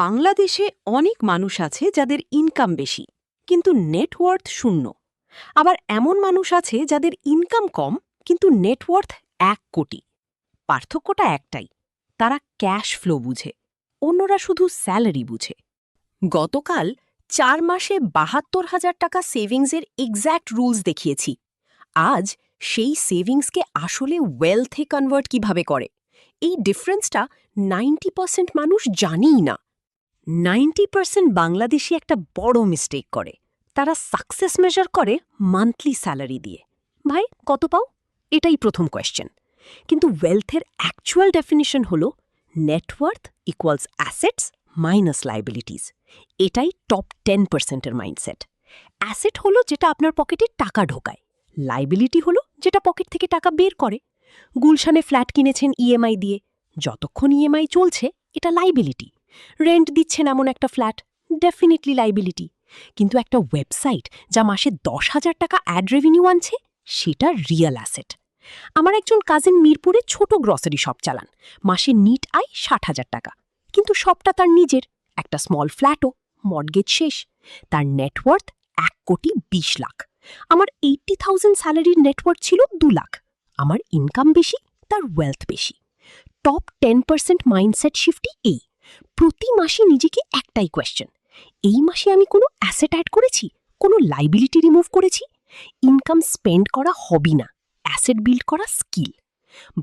বাংলাদেশে অনেক মানুষ আছে যাদের ইনকাম বেশি কিন্তু নেটওয়ার্থ শূন্য। আবার এমন মানুষ আছে যাদের ইনকাম কম কিন্তু নেটওয়ার্থ 1 কোটি। পার্থক্যটা একটাই, তারা ক্যাশ ফ্লো বুঝে, অন্যরা শুধু স্যালারি বুঝে। গতকাল 4 মাসে 72,000 টাকা সেভিংসের এক্স্যাক্ট রুলস দেখিয়েছি। আজ সেই সেভিংসকে আসলে ওয়েলথে কনভার্ট কিভাবে করে, এই ডিফারেন্সটা 90% মানুষ জানেই না। 90% বাংলাদেশি একটা বড় মিস্টেক করে, তারা সাকসেস মেজার করে মান্থলি স্যালারি দিয়ে। ভাই কত পাও, এটাই প্রথম কোয়েশ্চেন। কিন্তু ওয়েলথের অ্যাকচুয়াল ডেফিনিশন হলো net worth equals assets minus liabilities. এটাই টপ 10%-এর মাইন্ডসেট। অ্যাসেট হলো যেটা আপনার পকেটে টাকা ঢোকায়, লাইবিলিটি হলো যেটা পকেট থেকে টাকা বের করে। গুলশানে ফ্ল্যাট কিনেছেন ইএমআই দিয়ে, যতক্ষণ ইএমআই চলছে এটা লাইবিলিটি। রেন্ট দিচ্ছেন এমন একটা ফ্ল্যাট, ডেফিনেটলি লাইবিলিটি। কিন্তু একটা ওয়েবসাইট যা মাসে 10,000 টাকা অ্যাড রেভিনিউ আনছে, সেটা রিয়েল অ্যাসেট। আমার একজন কাজিন মিরপুরে ছোট গ্রসারি শপ চালান, মাসে নিট আয় 60,000 টাকা, কিন্তু সবটা তার নিজের। একটা স্মল ফ্ল্যাটও, মর্টগেজ শেষ। তার নেটওয়ার্থ 1,20,00,000। আমার 80,000 স্যালারির নেটওয়ার্থ ছিল 2 লাখ। আমার ইনকাম বেশি, তার ওয়েলথ বেশি। টপ 10% মাইন্ডসেট শিফটই এই। প্রতি মাসে নিজেকে একটাই কোয়েশ্চেন, এই মাসে আমি কোনো অ্যাসেট অ্যাড করেছি, কোনো লাইবিলিটি রিমুভ করেছি? ইনকাম স্পেন্ড করা হবি না, অ্যাসেট বিল্ড করা স্কিল।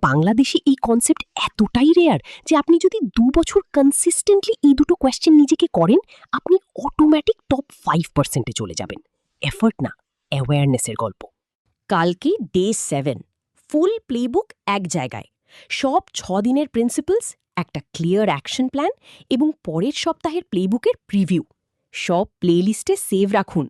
বাংলাদেশে এই কনসেপ্ট এতটাই রেয়ার যে আপনি যদি 2 বছর কনসিস্টেন্টলি এই দুটো কোয়েশ্চেন নিজেকে করেন, আপনি অটোমেটিক টপ 5%-এ চলে যাবেন। এফর্ট না, অ্যাওয়ারনেসের গল্প। কালকে ডে 7, ফুল প্লেবুক এক জায়গায়, সব 6 দিনের প্রিন্সিপালস, একটা ক্লিয়ার অ্যাকশন প্ল্যান এবং পরের সপ্তাহের প্লেবুকের প্রিভিউ। সব প্লেলিস্টে সেভ রাখুন।